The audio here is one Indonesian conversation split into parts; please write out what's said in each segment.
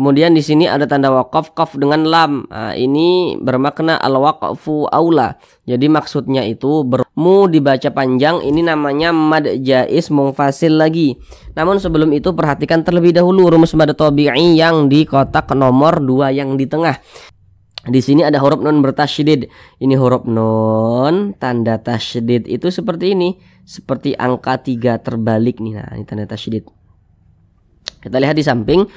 Kemudian di sini ada tanda waqaf, qaf dengan lam. Nah, ini bermakna al-waqfu aula. Jadi maksudnya itu mu dibaca panjang, ini namanya mad jaiz munfasil lagi. Namun sebelum itu perhatikan terlebih dahulu rumus mad tabi'i yang di kotak nomor 2 yang di tengah. Di sini ada huruf nun bertasydid. Ini huruf nun tanda tasydid itu seperti ini, seperti angka 3 terbalik nih. Nah, ini tanda tasydid. Kita lihat di samping.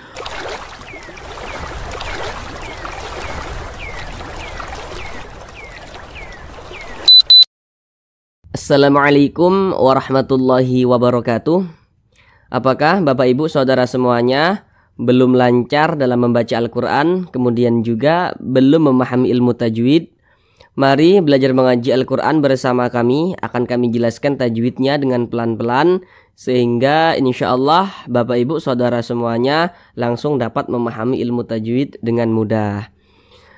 Assalamualaikum warahmatullahi wabarakatuh. Apakah Bapak Ibu Saudara semuanya belum lancar dalam membaca Al-Quran, kemudian juga belum memahami ilmu tajwid? Mari belajar mengaji Al-Quran bersama kami. Akan kami jelaskan tajwidnya dengan pelan-pelan, sehingga insya Allah Bapak Ibu Saudara semuanya langsung dapat memahami ilmu tajwid dengan mudah.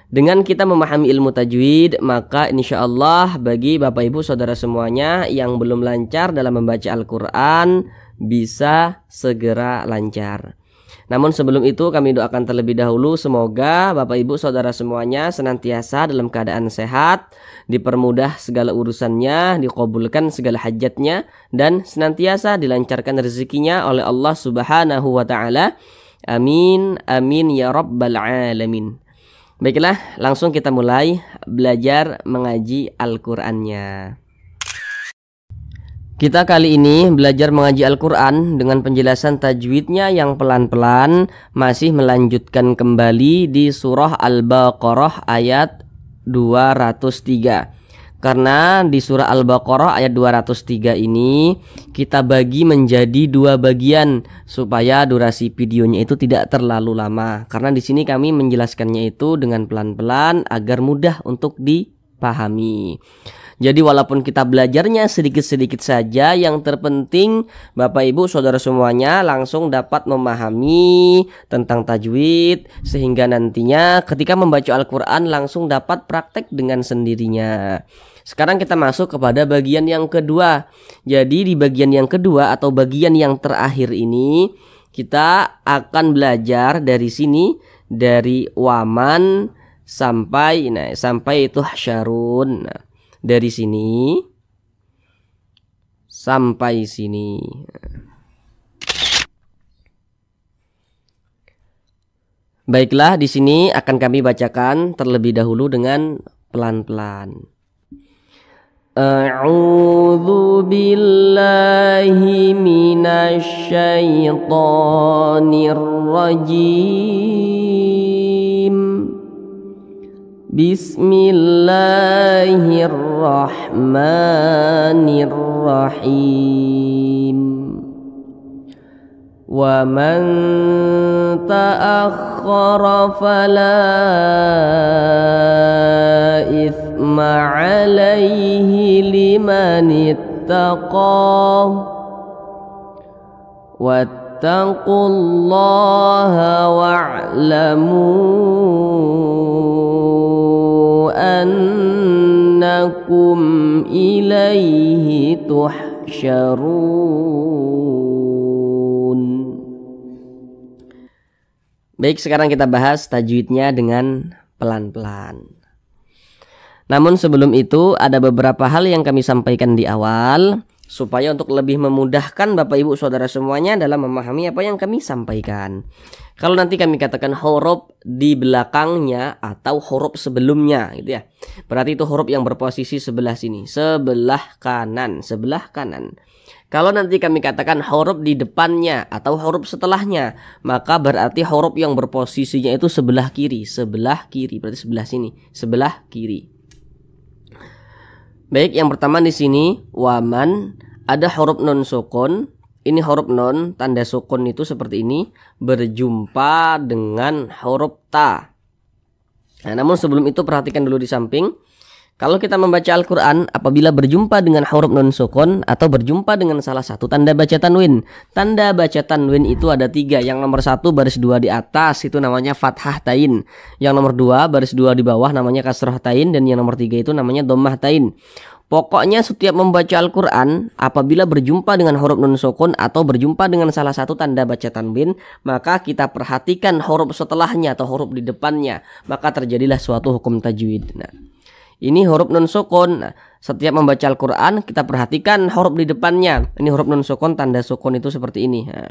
Dengan kita memahami ilmu tajwid, maka insya Allah bagi Bapak Ibu Saudara semuanya yang belum lancar dalam membaca Al-Quran bisa segera lancar. Namun sebelum itu kami doakan terlebih dahulu semoga Bapak Ibu Saudara semuanya senantiasa dalam keadaan sehat, dipermudah segala urusannya, dikabulkan segala hajatnya, dan senantiasa dilancarkan rezekinya oleh Allah Subhanahu wa Ta'ala. Amin, amin ya rabbal alamin. Baiklah, langsung kita mulai belajar mengaji Al-Qur'annya. Kita kali ini belajar mengaji Al-Quran dengan penjelasan tajwidnya yang pelan-pelan, masih melanjutkan kembali di surah Al-Baqarah ayat 203. Karena di surah Al-Baqarah ayat 203 ini kita bagi menjadi 2 bagian supaya durasi videonya itu tidak terlalu lama. Karena di sini kami menjelaskannya itu dengan pelan-pelan agar mudah untuk dipahami. Jadi walaupun kita belajarnya sedikit-sedikit saja, yang terpenting Bapak Ibu Saudara semuanya langsung dapat memahami tentang tajwid, sehingga nantinya ketika membaca Al-Quran langsung dapat praktek dengan sendirinya. Sekarang kita masuk kepada bagian yang kedua. Jadi di bagian yang kedua atau bagian yang terakhir ini kita akan belajar dari sini, dari waman sampai itu hasyarun. Nah, dari sini sampai sini. Baiklah, di sini akan kami bacakan terlebih dahulu dengan pelan-pelan. A'udzu billahi minasy syaithanir rajim. Bismillahirrahmanirrahim. Wa man ta'akhkhara fala ithma 'alaihi liman ittaqa wattaqullaha wa'lamu annakum ilaihi tuhsyarun. Baik, sekarang kita bahas tajwidnya dengan pelan-pelan. Namun sebelum itu ada beberapa hal yang kami sampaikan di awal supaya untuk lebih memudahkan Bapak Ibu Saudara semuanya dalam memahami apa yang kami sampaikan. Kalau nanti kami katakan huruf di belakangnya atau huruf sebelumnya gitu ya, berarti itu huruf yang berposisi sebelah sini, sebelah kanan, sebelah kanan. Kalau nanti kami katakan huruf di depannya atau huruf setelahnya, maka berarti huruf yang berposisinya itu sebelah kiri, berarti sebelah sini, sebelah kiri. Baik, yang pertama di sini waman, ada huruf nun sukun. Ini huruf nun tanda sukun itu seperti ini, berjumpa dengan huruf ta. Nah, namun sebelum itu perhatikan dulu di samping. Kalau kita membaca Al-Quran, apabila berjumpa dengan huruf nun sukun atau berjumpa dengan salah satu tanda baca tanwin. Tanda baca tanwin itu ada 3. Yang nomor 1 baris 2 di atas itu namanya fathah tain. Yang nomor 2 baris 2 di bawah namanya kasrah tain. Dan yang nomor 3 itu namanya dhammah tain. Pokoknya setiap membaca Al-Quran, apabila berjumpa dengan huruf nun sukun atau berjumpa dengan salah satu tanda baca tanwin, maka kita perhatikan huruf setelahnya atau huruf di depannya, maka terjadilah suatu hukum tajwid. Nah, ini huruf nun sukun. Nah, setiap membaca Al-Quran kita perhatikan huruf di depannya. Ini huruf nun sukun, tanda sukun itu seperti ini. Nah,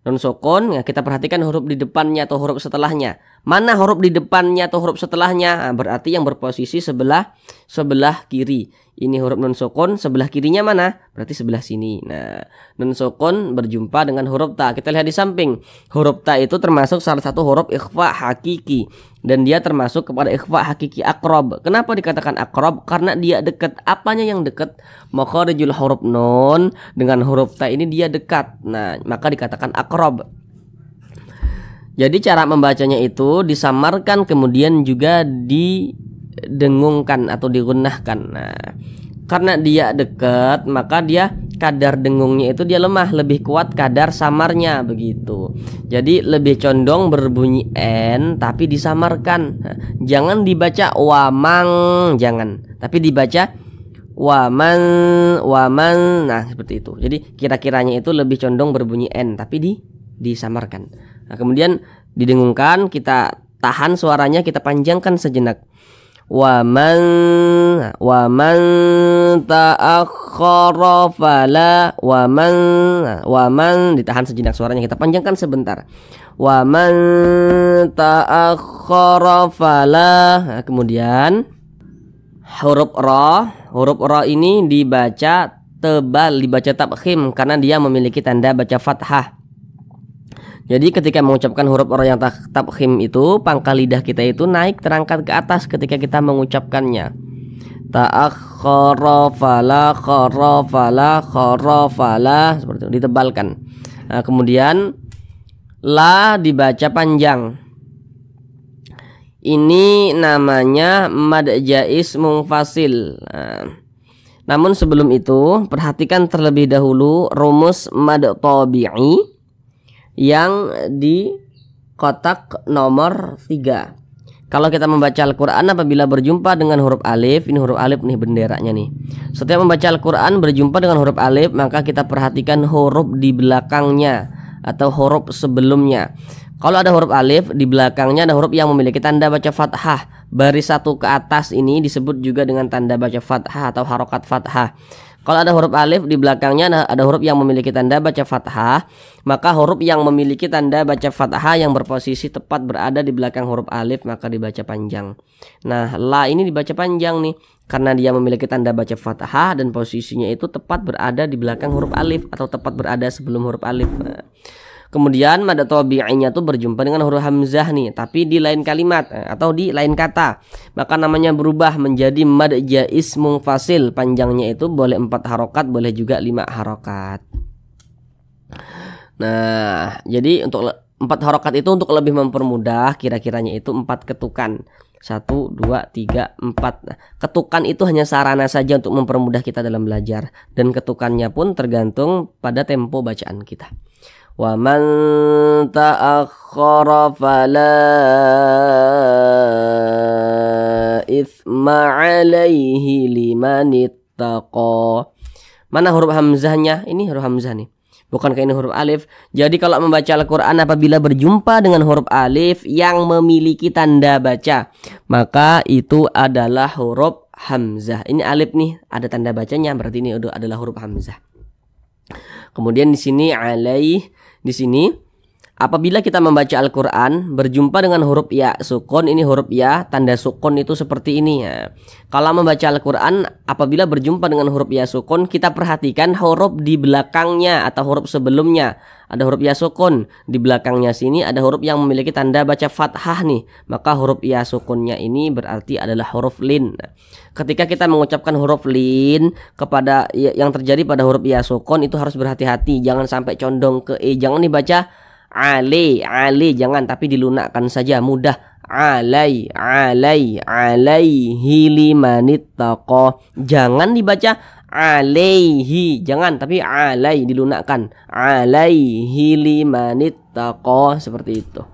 nun sukun, ya kita perhatikan huruf di depannya atau huruf setelahnya. Mana huruf di depannya atau huruf setelahnya? Nah, berarti yang berposisi sebelah kiri. Ini huruf nun sukun, sebelah kirinya mana? Berarti sebelah sini. Nah, nun sukun berjumpa dengan huruf ta. Kita lihat di samping. Huruf ta itu termasuk salah satu huruf ikhfa hakiki, dan dia termasuk kepada ikhfa hakiki akrob. Kenapa dikatakan akrob? Karena dia dekat. Apanya yang dekat? Makharijul huruf nun dengan huruf ta ini dia dekat. Nah, maka dikatakan akrob. Jadi cara membacanya itu disamarkan, kemudian juga didengungkan atau digunahkan. Nah, karena dia dekat, maka dia kadar dengungnya itu dia lemah, lebih kuat kadar samarnya begitu. Jadi lebih condong berbunyi n tapi disamarkan. Nah, jangan dibaca wamang, jangan, tapi dibaca waman. Nah, seperti itu. Jadi kira-kiranya itu lebih condong berbunyi n tapi disamarkan. Nah, kemudian didengungkan, kita tahan suaranya, kita panjangkan sejenak. Waman ta'akhkhara fala waman ditahan sejenak suaranya, kita panjangkan sebentar. Waman ta'akhkhara fala. Nah, kemudian huruf ra ini dibaca tebal, dibaca tabkhim karena dia memiliki tanda baca fathah. Jadi ketika mengucapkan huruf ra yang tabkhim itu, pangkal lidah kita itu naik, terangkat ke atas ketika kita mengucapkannya. Ta'akhkhara fala khara fala, seperti itu, ditebalkan. Nah, kemudian la dibaca panjang. Ini namanya mad jaiz munfasil. Nah, namun sebelum itu perhatikan terlebih dahulu rumus mad tabi'i yang di kotak nomor 3. Kalau kita membaca Al-Quran apabila berjumpa dengan huruf alif, ini huruf alif nih benderanya nih. Setiap membaca Al-Quran berjumpa dengan huruf alif, maka kita perhatikan huruf di belakangnya atau huruf sebelumnya. Kalau ada huruf alif, di belakangnya ada huruf yang memiliki tanda baca fathah. Baris satu ke atas ini disebut juga dengan tanda baca fathah atau harokat fathah. Kalau ada huruf alif, di belakangnya ada huruf yang memiliki tanda baca fathah, maka huruf yang memiliki tanda baca fathah yang berposisi tepat berada di belakang huruf alif maka dibaca panjang. Nah, la ini dibaca panjang nih karena dia memiliki tanda baca fathah dan posisinya itu tepat berada di belakang huruf alif atau tepat berada sebelum huruf alif. Nah, kemudian mad tabi'inya tuh berjumpa dengan huruf hamzah nih, tapi di lain kalimat atau di lain kata, maka namanya berubah menjadi mad jaiz munfasil. Panjangnya itu boleh 4 harokat, boleh juga 5 harokat. Nah, jadi untuk 4 harokat itu untuk lebih mempermudah, kira-kiranya itu 4 ketukan. 1, 2, 3, 4. Nah, ketukan itu hanya sarana saja untuk mempermudah kita dalam belajar, dan ketukannya pun tergantung pada tempo bacaan kita. Wa man ta'akhkhara fala itsma 'alaihi liman ittaqa. Mana huruf hamzahnya? Ini huruf hamzah nih. Bukankah ini huruf alif? Jadi kalau membaca Al-Quran apabila berjumpa dengan huruf alif yang memiliki tanda baca, maka itu adalah huruf hamzah. Ini alif nih, ada tanda bacanya, berarti ini adalah huruf hamzah. Kemudian di sini alaih, di sini apabila kita membaca Al-Quran berjumpa dengan huruf ya sukun, ini huruf ya, tanda sukun itu seperti ini ya. Kalau membaca Al-Quran apabila berjumpa dengan huruf ya sukun, kita perhatikan huruf di belakangnya atau huruf sebelumnya. Ada huruf ya sukun, di belakangnya sini ada huruf yang memiliki tanda baca fathah nih, maka huruf ya sukunnya ini berarti adalah huruf lin. Ketika kita mengucapkan huruf lin kepada yang terjadi pada huruf ya sukun itu harus berhati-hati, jangan sampai condong ke jangan dibaca alaihi, jangan, tapi dilunakkan saja, mudah. Alaihi limanittaqa. Jangan dibaca alaihi, jangan, tapi alai dilunakkan. Alaihi limanittaqa, seperti itu.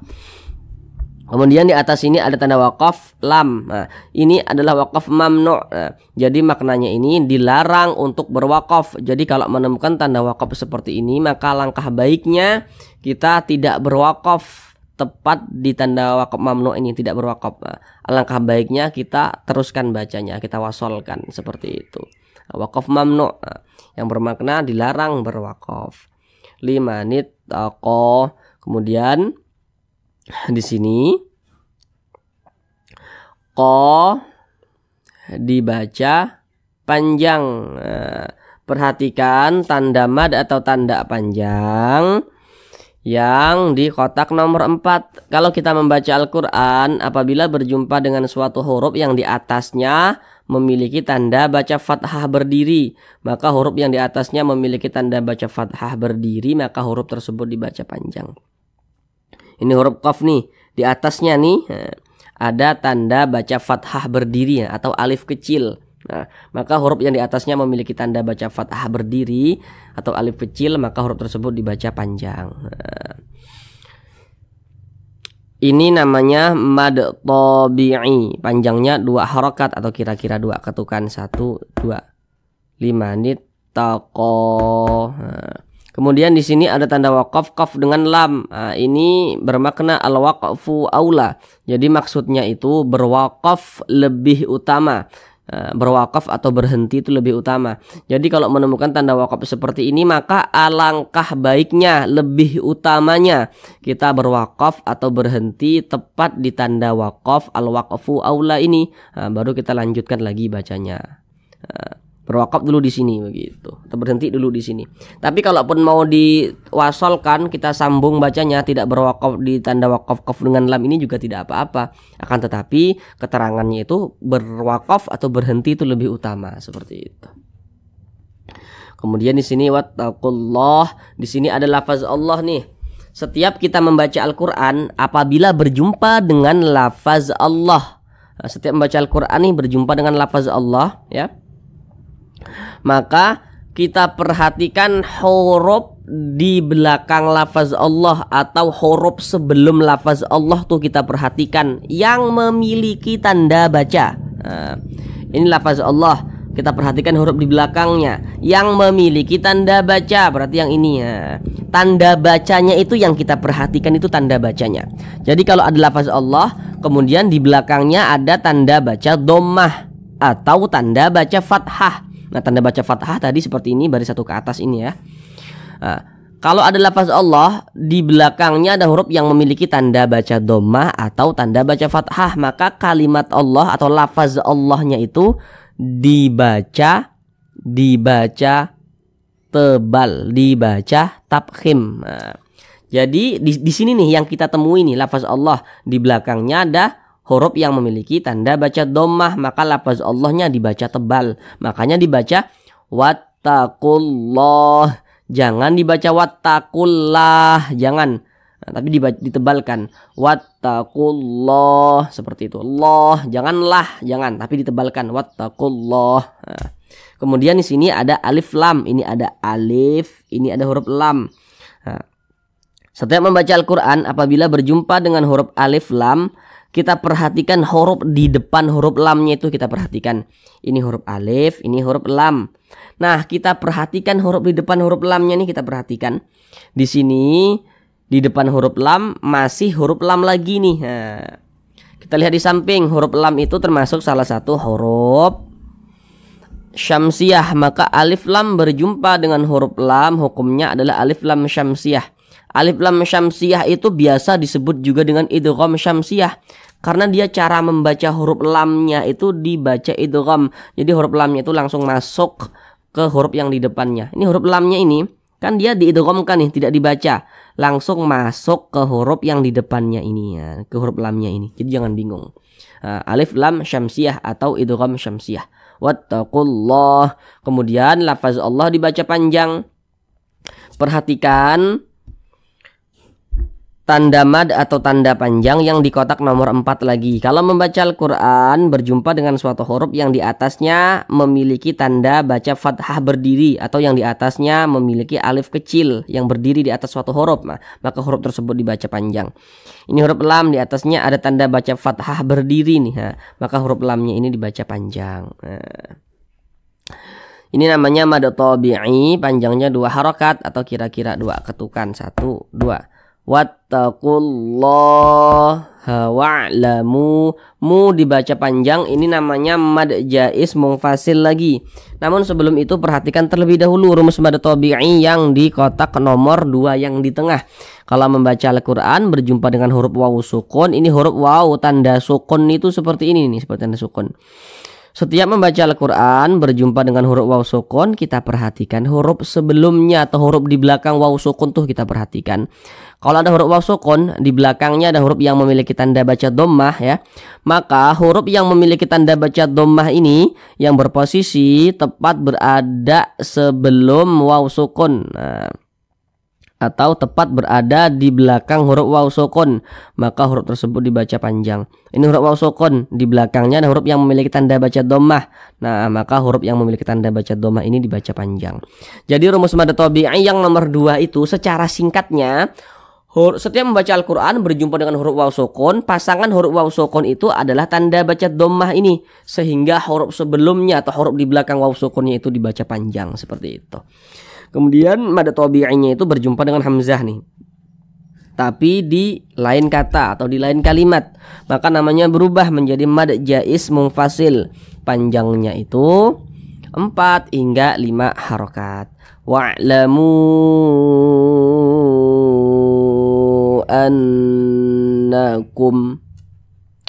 Kemudian di atas ini ada tanda wakaf lam. Nah, ini adalah wakaf mamnu'. Nah, jadi maknanya ini dilarang untuk berwakaf. Jadi kalau menemukan tanda wakaf seperti ini, maka langkah baiknya kita tidak berwakaf tepat di tanda wakaf mamnu' ini, tidak berwakaf. Nah, alangkah baiknya kita teruskan bacanya, kita wasolkan seperti itu. Nah, wakaf mamnu' yang bermakna dilarang berwakaf. 5 nit taqo. Kemudian di sini ko dibaca panjang. Perhatikan tanda mad atau tanda panjang yang di kotak nomor 4. Kalau kita membaca Al-Quran, apabila berjumpa dengan suatu huruf yang di atasnya memiliki tanda baca fathah berdiri, maka huruf yang di atasnya memiliki tanda baca fathah berdiri, maka huruf tersebut dibaca panjang. Ini huruf qaf nih, di atasnya nih ada tanda baca fathah berdiri atau alif kecil. Nah, maka huruf yang di atasnya memiliki tanda baca fathah berdiri atau alif kecil, maka huruf tersebut dibaca panjang. Nah, ini namanya mad tabi'i, panjangnya 2 harokat atau kira-kira 2 ketukan, 1 2. 5 nit taqo. Nah, kemudian di sini ada tanda wakaf kaf dengan lam. Nah, ini bermakna al-waqfu aula. Jadi maksudnya itu berwakaf lebih utama. Berwakaf atau berhenti itu lebih utama. Jadi kalau menemukan tanda wakaf seperti ini, maka alangkah baiknya, lebih utamanya kita berwakaf atau berhenti tepat di tanda wakaf al-waqfu aula ini. Baru kita lanjutkan lagi bacanya. Berwakaf dulu di sini begitu, atau berhenti dulu di sini. Tapi kalaupun mau diwasolkan, kita sambung bacanya, tidak berwakaf di tanda wakaf kaf dengan lam, ini juga tidak apa-apa. Akan tetapi keterangannya itu berwakaf atau berhenti itu lebih utama, seperti itu. Kemudian di sini wattaqullah, di sini ada lafaz Allah nih. Setiap kita membaca Al-Qur'an, apabila berjumpa dengan lafaz Allah, setiap membaca Al-Qur'an nih berjumpa dengan lafaz Allah, ya, maka kita perhatikan huruf di belakang lafaz Allah atau huruf sebelum lafaz Allah tuh kita perhatikan yang memiliki tanda baca. Ini lafaz Allah, kita perhatikan huruf di belakangnya yang memiliki tanda baca, berarti yang ini ya. Tanda bacanya itu yang kita perhatikan, itu tanda bacanya. Jadi kalau ada lafaz Allah kemudian di belakangnya ada tanda baca dhammah atau tanda baca fathah. Nah, tanda baca fathah tadi seperti ini, baris 1 ke atas ini ya. Nah, kalau ada lafaz Allah di belakangnya ada huruf yang memiliki tanda baca dhammah atau tanda baca fathah, maka kalimat Allah atau lafaz Allahnya itu dibaca tebal, dibaca tafkhim. Nah, jadi di sini nih yang kita temui nih lafaz Allah di belakangnya ada huruf yang memiliki tanda baca dhammah, maka lafaz Allahnya dibaca tebal. Makanya dibaca wattaqullah. Jangan dibaca wattaqullah, jangan. Nah, tapi ditebalkan. Wattaqullah, seperti itu. Allah, janganlah, jangan, tapi ditebalkan wattaqullah. Nah, kemudian di sini ada alif lam. Ini ada alif, ini ada huruf lam. Nah, setiap membaca Al-Qur'an apabila berjumpa dengan huruf alif lam, kita perhatikan huruf di depan huruf lamnya itu kita perhatikan. Ini huruf alif, ini huruf lam. Nah, kita perhatikan huruf di depan huruf lamnya nih, kita perhatikan. Di sini di depan huruf lam masih huruf lam lagi nih. Nah, kita lihat di samping, huruf lam itu termasuk salah satu huruf syamsiyah, maka alif lam berjumpa dengan huruf lam, hukumnya adalah alif lam syamsiyah. Alif lam syamsiyah itu biasa disebut juga dengan idgham syamsiyah, karena dia cara membaca huruf lamnya itu dibaca idgham. Jadi huruf lamnya itu langsung masuk ke huruf yang di depannya. Ini huruf lamnya ini kan dia diidghamkan nih, tidak dibaca, langsung masuk ke huruf yang di depannya ini ya, ke huruf lamnya ini. Jadi jangan bingung. Alif lam syamsiyah atau idgham syamsiyah. Wattaqullah. Kemudian lafaz Allah dibaca panjang. Perhatikan tanda mad atau tanda panjang yang di kotak nomor 4 lagi. Kalau membaca Al-Quran berjumpa dengan suatu huruf yang di atasnya memiliki tanda baca fathah berdiri, atau yang di atasnya memiliki alif kecil yang berdiri di atas suatu huruf, maka huruf tersebut dibaca panjang. Ini huruf lam, di atasnya ada tanda baca fathah berdiri nih, maka huruf lamnya ini dibaca panjang. Ini namanya mad tabi'i, panjangnya 2 harokat atau kira-kira 2 ketukan. 1, 2. Wattaqullaha wa'lamu, mu dibaca panjang, ini namanya mad jaiz munfasil lagi. Namun sebelum itu perhatikan terlebih dahulu rumus mad tabi'i yang di kotak nomor 2 yang di tengah. Kalau membaca Al-Quran berjumpa dengan huruf waw sukun, ini huruf waw tanda sukun itu seperti ini nih, seperti tanda sukun. Setiap membaca Al-Quran berjumpa dengan huruf waw sukun, kita perhatikan huruf sebelumnya atau huruf di belakang waw sukun tuh kita perhatikan. Kalau ada huruf waw sukun, di belakangnya ada huruf yang memiliki tanda baca dhammah ya. Maka huruf yang memiliki tanda baca dhammah ini yang berposisi tepat berada sebelum waw sukun. Atau tepat berada di belakang huruf waw sukun, maka huruf tersebut dibaca panjang. Ini huruf waw sukun, di belakangnya ada huruf yang memiliki tanda baca dhammah. Nah, maka huruf yang memiliki tanda baca dhammah ini dibaca panjang. Jadi rumus mad tabi'i yang nomor 2 itu secara singkatnya, setiap membaca Al-Quran berjumpa dengan huruf waw sukun, pasangan huruf waw sukun itu adalah tanda baca dhammah ini, sehingga huruf sebelumnya atau huruf di belakang waw sukunnya itu dibaca panjang seperti itu. Kemudian mad tabi'inya itu berjumpa dengan hamzah nih, tapi di lain kata atau di lain kalimat, maka namanya berubah menjadi mad jaiz munfasil. Panjangnya itu 4 hingga 5 harokat. Wa'lamu annakum.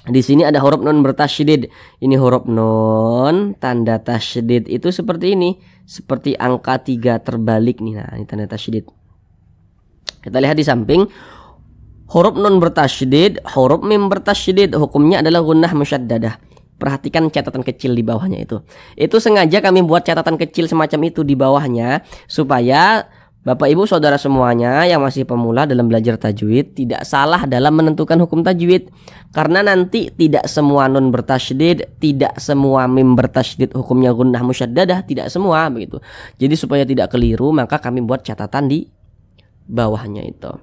Di sini ada huruf nun bertasydid. Ini huruf nun tanda tasydid itu seperti ini, seperti angka 3 terbalik nih. Nah, ini tanda tasydid. Kita lihat di samping. Huruf nun bertasydid, huruf mim bertasydid, hukumnya adalah gunnah musyaddadah. Perhatikan catatan kecil di bawahnya itu. Itu sengaja kami buat catatan kecil semacam itu di bawahnya supaya Bapak Ibu Saudara semuanya yang masih pemula dalam belajar tajwid tidak salah dalam menentukan hukum tajwid. Karena nanti tidak semua nun bertasydid, tidak semua mim bertasydid hukumnya gunnah musyaddadah, tidak semua begitu. Jadi supaya tidak keliru maka kami buat catatan di bawahnya itu.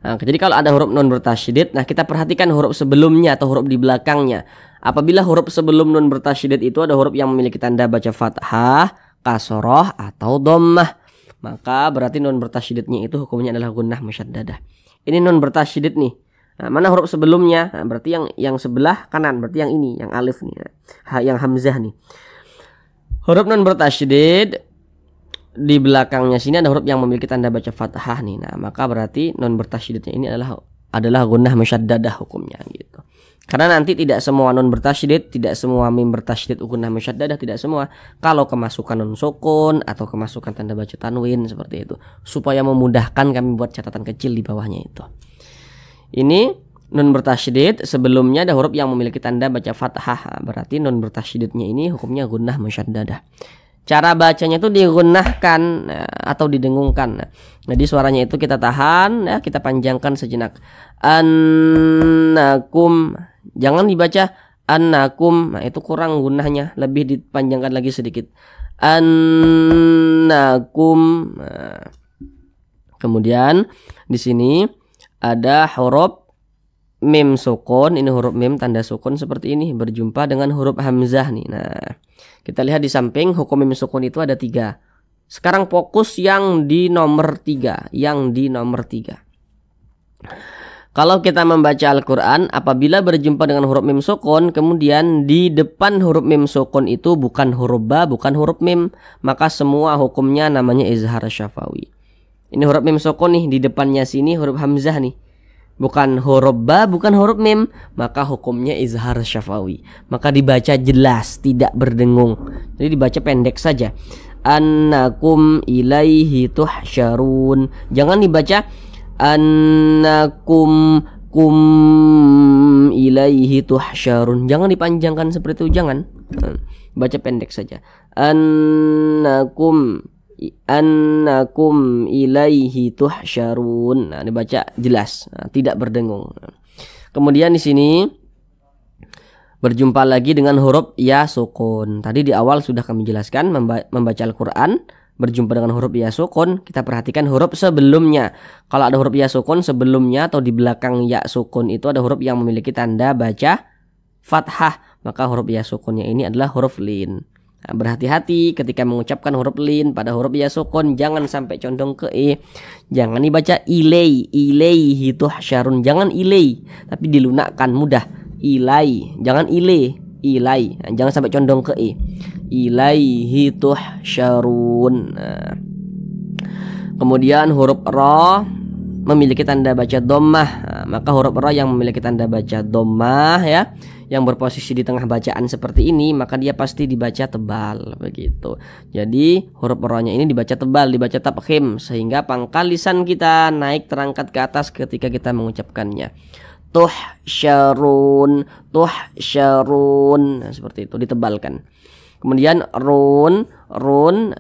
Nah, jadi kalau ada huruf nun bertasydid, nah kita perhatikan huruf sebelumnya atau huruf di belakangnya. Apabila huruf sebelum nun bertasydid itu ada huruf yang memiliki tanda baca fathah, kasroh atau dhammah, maka berarti nun bertasydidnya itu hukumnya adalah gunnah musyaddadah. Ini nun bertasydid nih. Nah, mana huruf sebelumnya? Nah, berarti yang sebelah kanan, berarti yang ini, yang alif nih, yang hamzah nih. Huruf nun bertasydid di belakangnya sini ada huruf yang memiliki tanda baca fathah nih. Nah, maka berarti nun bertasydidnya ini adalah gunnah musyaddadah hukumnya gitu. Karena nanti tidak semua nun bertasydid, tidak semua mim bertasydid gunnah musyaddadah, tidak semua. Kalau kemasukan nun sukun atau kemasukan tanda baca tanwin seperti itu, supaya memudahkan kami buat catatan kecil di bawahnya itu. Ini nun bertasydid, sebelumnya ada huruf yang memiliki tanda baca fathah, berarti nun bertasydidnya ini hukumnya gunnah musyaddadah. Cara bacanya itu digunnahkan atau didengungkan. Jadi suaranya itu kita tahan ya, kita panjangkan sejenak. Annakum, jangan dibaca annakum. Nah, itu kurang gunnahnya, lebih dipanjangkan lagi sedikit. Annakum. Nah, kemudian di sini ada huruf mim sukun. Ini huruf mim tanda sukun seperti ini berjumpa dengan huruf hamzah nih. Nah, kita lihat di samping hukum mim sukun itu ada 3. Sekarang fokus yang di nomor 3, Kalau kita membaca Al-Quran, apabila berjumpa dengan huruf mim sukun, kemudian di depan huruf mim sukun itu bukan huruf ba, bukan huruf mim, maka semua hukumnya namanya izhar syafawi. Ini huruf mim sukun nih, di depannya sini huruf hamzah nih, bukan huruf ba, bukan huruf mim, maka hukumnya izhar syafawi. Maka dibaca jelas, tidak berdengung. Jadi dibaca pendek saja. Annakum ilaihi tuhsyarun. Jangan dibaca annakum ilaihi tuhsyarun. Jangan dipanjangkan seperti itu, jangan. Baca pendek saja. Annakum annakum ilaihi tuhsyarun. Nah, dibaca jelas, tidak berdengung. Kemudian di sini berjumpa lagi dengan huruf ya sukun. Tadi di awal sudah kami jelaskan membaca Al-Qur'an berjumpa dengan huruf ya sukun, kita perhatikan huruf sebelumnya. Kalau ada huruf ya sukun sebelumnya atau di belakang ya sukun itu ada huruf yang memiliki tanda baca fathah, maka huruf ya sukunnya ini adalah huruf lin. Nah, berhati-hati ketika mengucapkan huruf lin pada huruf ya sukun, jangan sampai condong ke e. Jangan dibaca ilaihi tuhsyarun, jangan ilai, tapi dilunakkan mudah. Jangan ilai. Nah, jangan sampai condong ke e. Ilaihi tuhsyarun. Nah. Kemudian huruf ra memiliki tanda baca dhammah. Nah, maka huruf ra yang memiliki tanda baca dhammah ya, yang berposisi di tengah bacaan seperti ini, maka dia pasti dibaca tebal begitu. Jadi huruf ra-nya ini dibaca tebal, dibaca tafkhim, sehingga pangkal lisan kita naik terangkat ke atas ketika kita mengucapkannya. Tuhsyarun. Nah, seperti itu ditebalkan. Kemudian run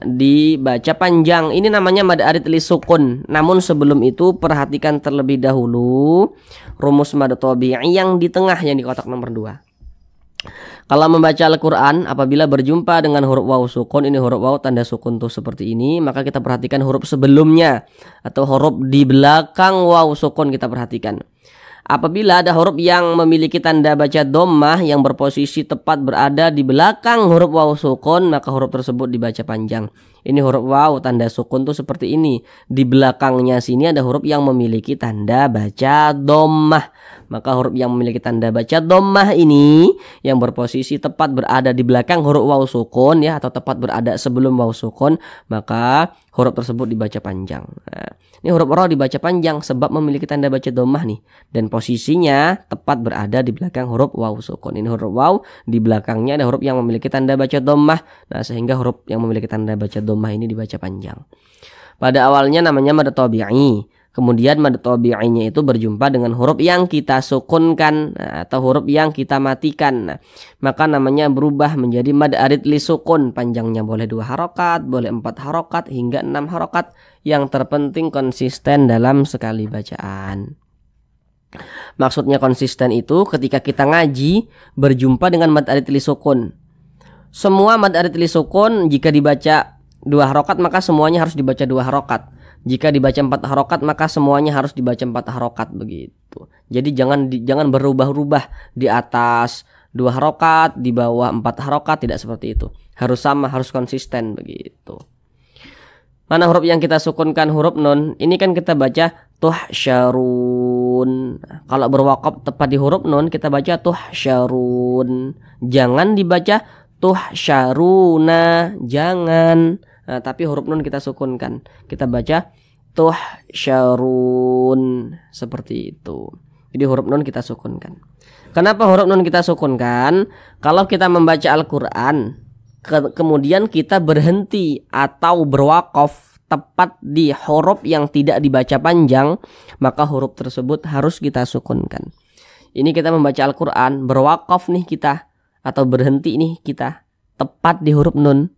dibaca panjang. Ini namanya mad arid li sukun. Namun sebelum itu perhatikan terlebih dahulu rumus mad tabi'i yang di tengah, yang di kotak nomor 2. Kalau membaca Al-Qur'an apabila berjumpa dengan huruf waw sukun, ini huruf waw tanda sukun tuh seperti ini, maka kita perhatikan huruf sebelumnya atau huruf di belakang waw sukun kita perhatikan. Apabila ada huruf yang memiliki tanda baca dhammah yang berposisi tepat berada di belakang huruf waw sukun, maka huruf tersebut dibaca panjang. Ini huruf waw tanda sukun tuh seperti ini. Di belakangnya sini ada huruf yang memiliki tanda baca dhammah. Maka huruf yang memiliki tanda baca dhammah ini yang berposisi tepat berada di belakang huruf waw sukun ya, atau tepat berada sebelum waw sukun, maka huruf tersebut dibaca panjang. Nah, ini huruf ra dibaca panjang sebab memiliki tanda baca dhammah nih, dan posisinya tepat berada di belakang huruf waw sukun. Ini huruf waw, di belakangnya ada huruf yang memiliki tanda baca dhammah. Nah, sehingga huruf yang memiliki tanda baca dhammah ini dibaca panjang. Pada awalnya namanya mad tabi'i. Kemudian mad tabi'inya itu berjumpa dengan huruf yang kita sukunkan, atau huruf yang kita matikan. Nah, maka namanya berubah menjadi mad arid li sukun. Panjangnya boleh 2 harokat, boleh 4 harokat, hingga 6 harokat. Yang terpenting konsisten dalam sekali bacaan. Maksudnya konsisten itu ketika kita ngaji berjumpa dengan mad arid li sukun. Semua mad arid li sukun jika dibaca 2 harokat maka semuanya harus dibaca 2 harokat. Jika dibaca 4 harokat maka semuanya harus dibaca 4 harokat begitu. Jadi jangan berubah-ubah, di atas 2 harokat, di bawah 4 harokat, tidak seperti itu. Harus sama, harus konsisten begitu. Mana huruf yang kita sukunkan? Huruf nun. Ini kan kita baca tuhsyarun. Kalau berwakaf tepat di huruf nun kita baca tuhsyarun. Jangan dibaca tuhsyaruna, jangan. Nah, tapi huruf nun kita sukunkan. Kita baca tuhsyarun seperti itu. Jadi huruf nun kita sukunkan. Kenapa huruf nun kita sukunkan? Kalau kita membaca Al-Qur'an kemudian kita berhenti atau berwakaf tepat di huruf yang tidak dibaca panjang, maka huruf tersebut harus kita sukunkan. Ini kita membaca Al-Qur'an, berwakaf nih kita atau berhenti nih kita tepat di huruf nun.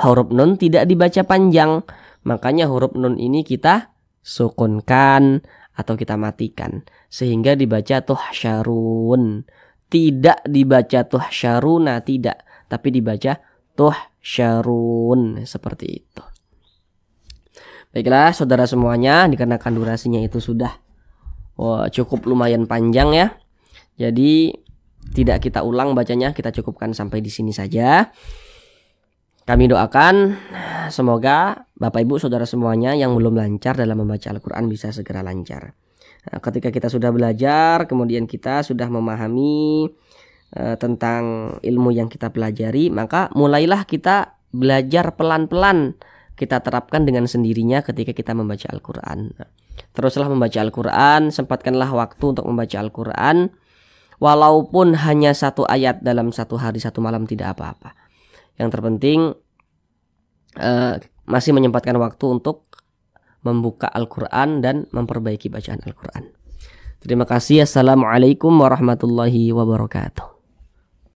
Huruf nun tidak dibaca panjang, makanya huruf nun ini kita sukunkan atau kita matikan sehingga dibaca tuhsyarun. Tidak dibaca tuhsyaruna, tidak, tapi dibaca tuhsyarun seperti itu. Baiklah saudara semuanya, dikarenakan durasinya itu sudah cukup lumayan panjang ya. Jadi tidak kita ulang bacanya, kita cukupkan sampai di sini saja. Kami doakan semoga Bapak Ibu Saudara semuanya yang belum lancar dalam membaca Al-Quran bisa segera lancar. Nah, ketika kita sudah belajar, kemudian kita sudah memahami tentang ilmu yang kita pelajari, maka mulailah kita belajar pelan-pelan. Kita terapkan dengan sendirinya ketika kita membaca Al-Quran. Teruslah membaca Al-Quran, sempatkanlah waktu untuk membaca Al-Quran. Walaupun hanya 1 ayat dalam 1 hari 1 malam tidak apa-apa. Yang terpenting masih menyempatkan waktu untuk membuka Al-Quran dan memperbaiki bacaan Al-Quran. Terima kasih. Assalamualaikum warahmatullahi wabarakatuh.